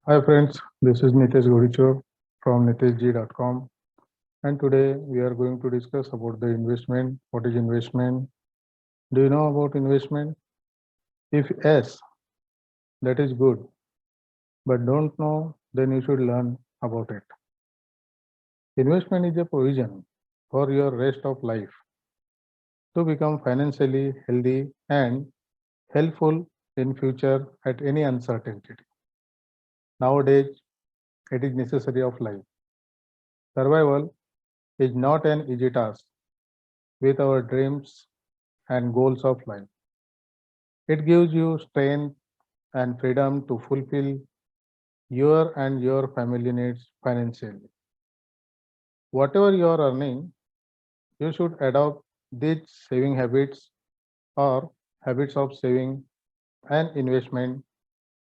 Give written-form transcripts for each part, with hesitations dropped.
Hi friends, this is Nitesh Godichur from niteshg.com, and today we are going to discuss about the investment. What is investment? Do you know about investment? If yes, that is good, but don't know, then you should learn about it. Investment is a provision for your rest of life to become financially healthy and helpful in future at any uncertainty. Nowadays, it is necessary of life. Survival is not an easy task with our dreams and goals of life. It gives you strength and freedom to fulfill your and your family needs financially. Whatever you are earning, you should adopt these saving habits or habits of saving and investment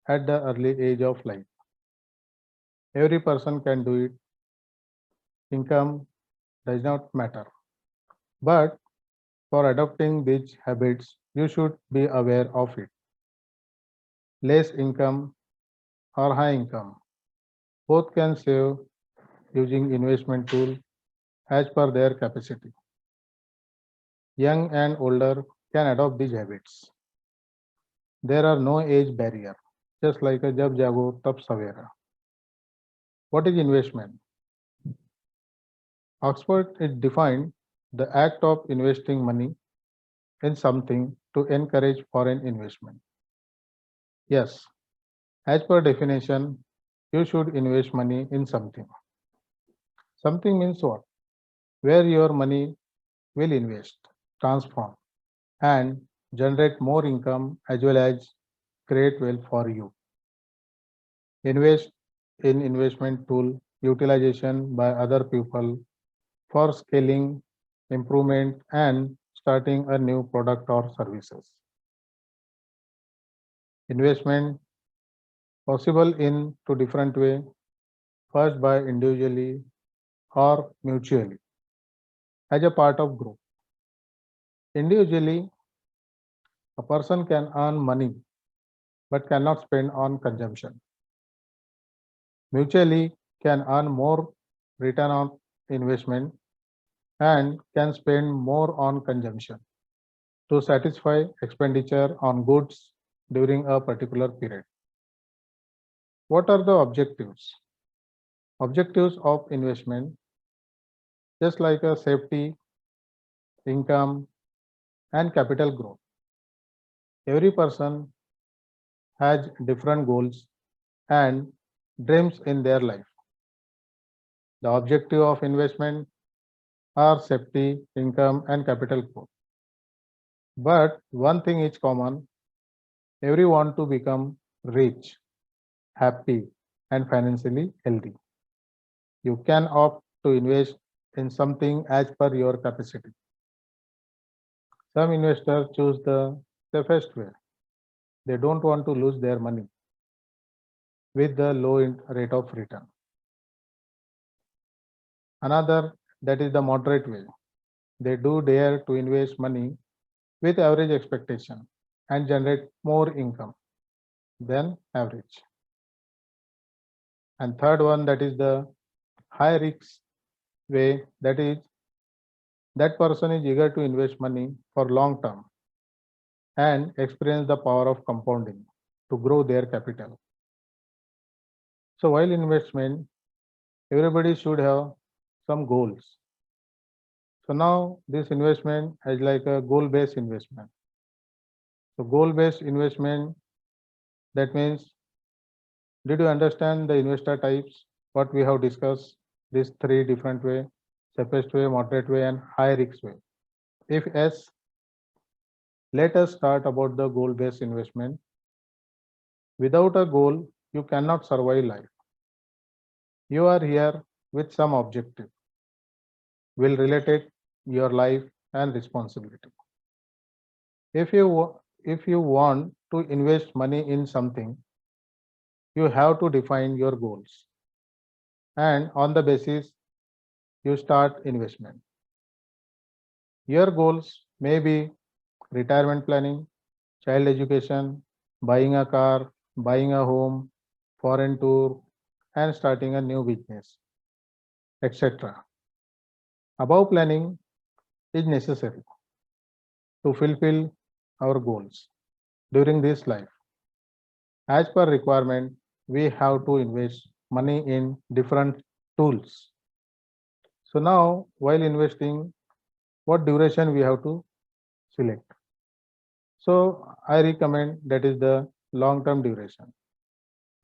at the early age of life. Every person can do it. Income does not matter. But for adopting these habits, you should be aware of it. Less income or high income, both can save using investment tool as per their capacity. Young and older can adopt these habits. There are no age barrier, just like a jab jago tab savera. What is investment? Oxford it defined the act of investing money in something to encourage foreign investment. Yes, as per definition, you should invest money in something. Something means what? Where your money will invest, transform, and generate more income as well as create wealth for you. Invest in investment tool utilization by other people for scaling, improvement, and starting a new product or services. Investment possible in two different way. First by individually or mutually as a part of group. Individually, a person can earn money but cannot spend on consumption. Mutually can earn more return on investment and can spend more on consumption to satisfy expenditure on goods during a particular period. What are the objectives? Objectives of investment, just like a safety, income, and capital growth. Every person has different goals and dreams in their life. The objective of investment are safety, income, and capital growth. But one thing is common, everyone want to become rich, happy, and financially healthy. You can opt to invest in something as per your capacity. Some investors choose the safest way. They don't want to lose their money with the low rate of return. Another, that is the moderate way. They do dare to invest money with average expectation and generate more income than average. And third one, that is the high risk way, that is that person is eager to invest money for long term and experience the power of compounding to grow their capital. So while investment, everybody should have some goals. So now this investment is like a goal-based investment. So goal-based investment, that means, did you understand the investor types? What we have discussed, these three different way, safest way, moderate way, and high risk way. If yes, let us start about the goal-based investment. Without a goal, you cannot survive life. You are here with some objective, will relate it your life and responsibility. If you want to invest money in something, you have to define your goals, and on the basis you start investment. Your goals may be retirement planning, child education, buying a car, buying a home, foreign tour, and starting a new business, etc. Above planning is necessary to fulfill our goals during this life. As per requirement, we have to invest money in different tools. So now, while investing, what duration we have to select? So I recommend that is the long-term duration.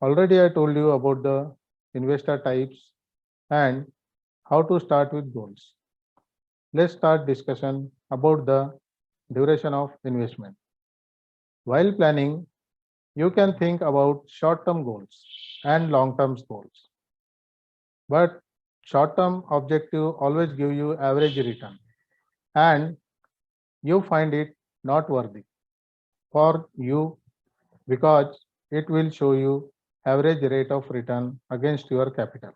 Already I told you about the investor types and how to start with goals. Let's start discussion about the duration of investment. While planning, you can think about short-term goals and long-term goals. But short-term objective always give you average return and you find it not worthy for you because it will show you average rate of return against your capital.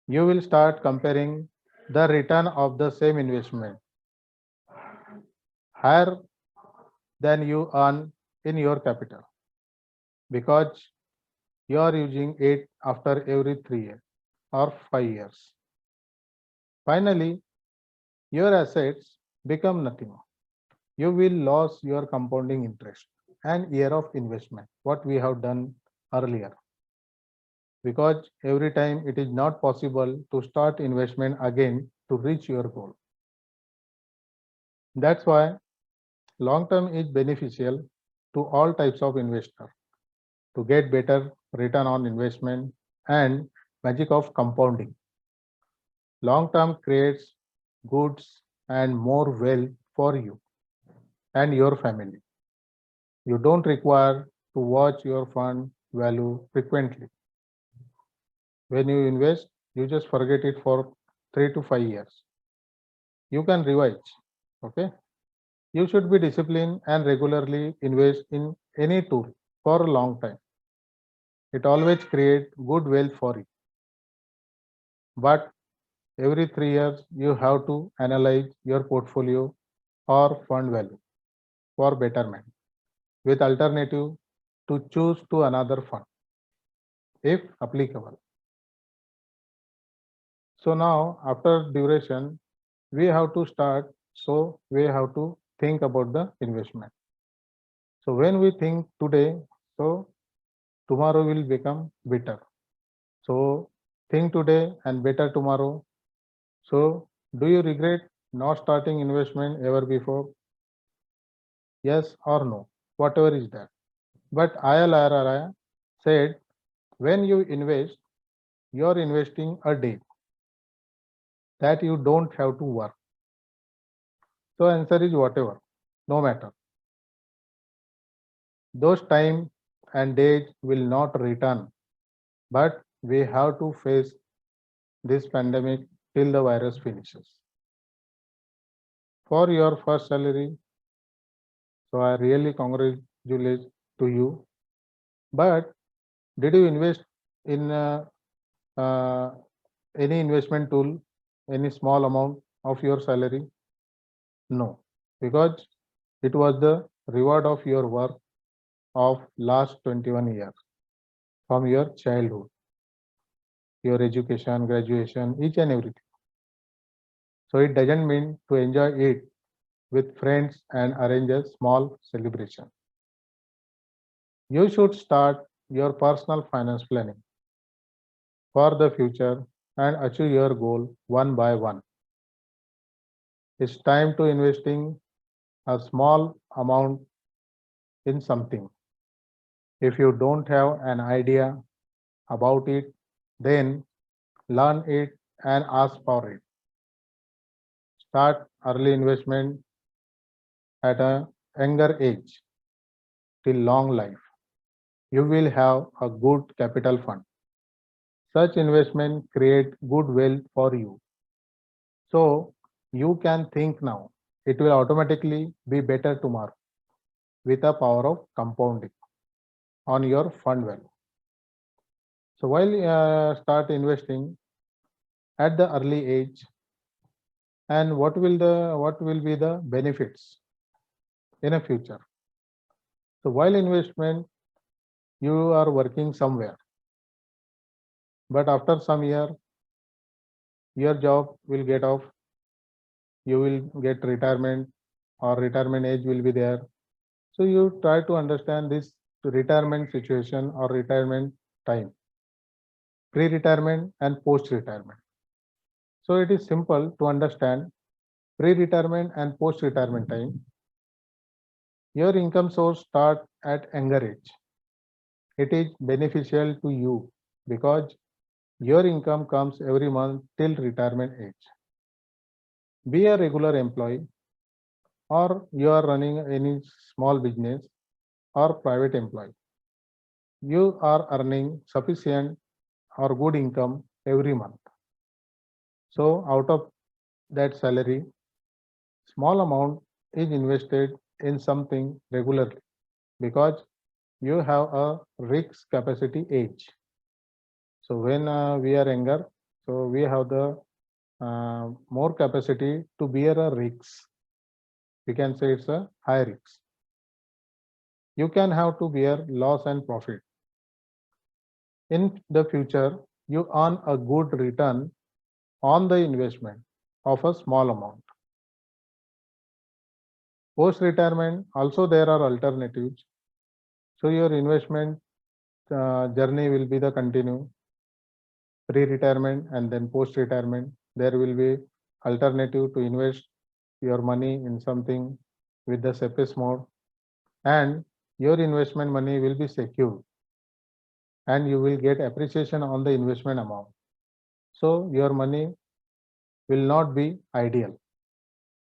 You will start comparing the return of the same investment higher than you earn in your capital because you are using it after every 3 years or 5 years. Finally, your assets become nothing. You will lose your compounding interest and year of investment, what we have done earlier. Because every time it is not possible to start investment again to reach your goal. That's why long term is beneficial to all types of investor to get better return on investment and magic of compounding. Long term creates goods and more wealth for you and your family. You don't require to watch your fund value frequently. When you invest, you just forget it for 3 to 5 years. You can revise. Okay. You should be disciplined and regularly invest in any tool for a long time. It always creates good wealth for you. But every 3 years, you have to analyze your portfolio or fund value for betterment with alternative to choose to another fund if applicable. So now after duration, we have to start. So we have to think about the investment. So when we think today, so tomorrow will become better. So think today and better tomorrow. So do you regret not starting investment ever before? Yes or no? Whatever is that. But ILRRI said when you invest, you're investing a day that you don't have to work. So answer is whatever, no matter. Those time and days will not return, but we have to face this pandemic till the virus finishes. For your first salary, so I really congratulate to you. But did you invest in uh, any investment tool, any small amount of your salary? No, because it was the reward of your work of last 21 years from your childhood, your education, graduation, each and everything. So it doesn't mean to enjoy it with friends and arrange a small celebration. You should start your personal finance planning for the future and achieve your goal one by one. It's time to investing a small amount in something. If you don't have an idea about it, then learn it and ask for it. Start early investment at a younger age till long life. You will have a good capital fund. Such investment create good wealth for you. So you can think now. It will automatically be better tomorrow with the power of compounding on your fund value. So while start investing at the early age, and what will be the benefits in a future? So while investment you are working somewhere, but after some year, your job will get off, you will get retirement or retirement age will be there. So you try to understand this retirement situation or retirement time, pre-retirement and post-retirement. So it is simple to understand pre-retirement and post-retirement time. Your income source start at younger age. It is beneficial to you because your income comes every month till retirement age. Be a regular employee or you are running any small business or private employee. You are earning sufficient or good income every month. So out of that salary, small amount is invested in something regularly because you have a risk capacity age. So when we are younger, so we have the more capacity to bear a risk. We can say it's a high risk. You can have to bear loss and profit. In the future, you earn a good return on the investment of a small amount. Post retirement, also there are alternatives. So your investment journey will be the continue pre-retirement and then post-retirement. There will be alternative to invest your money in something with the safest mode, and your investment money will be secure and you will get appreciation on the investment amount. So your money will not be ideal.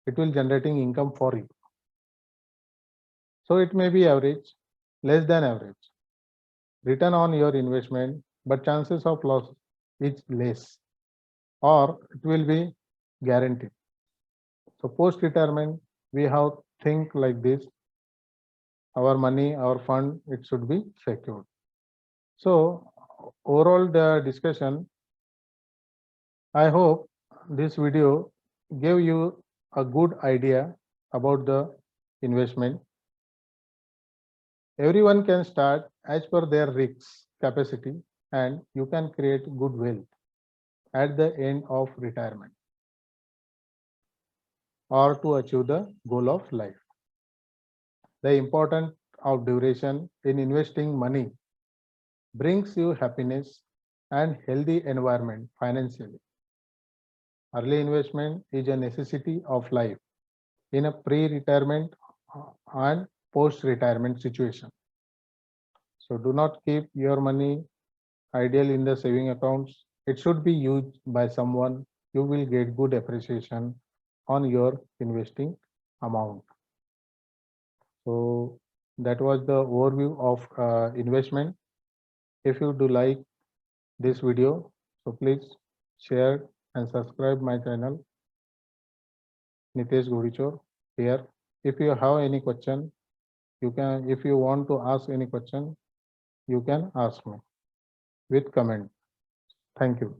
It will generating income for you. So it may be average, less than average return on your investment, but chances of loss is less or it will be guaranteed. So post retirement, we have think like this: our money, our fund, it should be secured. So overall the discussion, I hope this video gave you a good idea about the investment. Everyone can start as per their risk capacity and you can create good wealth at the end of retirement or to achieve the goal of life. The importance of duration in investing money brings you happiness and healthy environment financially. Early investment is a necessity of life in a pre-retirement and post-retirement situation. So do not keep your money idle in the saving accounts. It should be used by someone. You will get good appreciation on your investing amount. So that was the overview of investment. If you do like this video, so please share and subscribe my channel Nitesh Godichor here. If you have any question, you can, if you want to ask any question, you can ask me with comment. Thank you.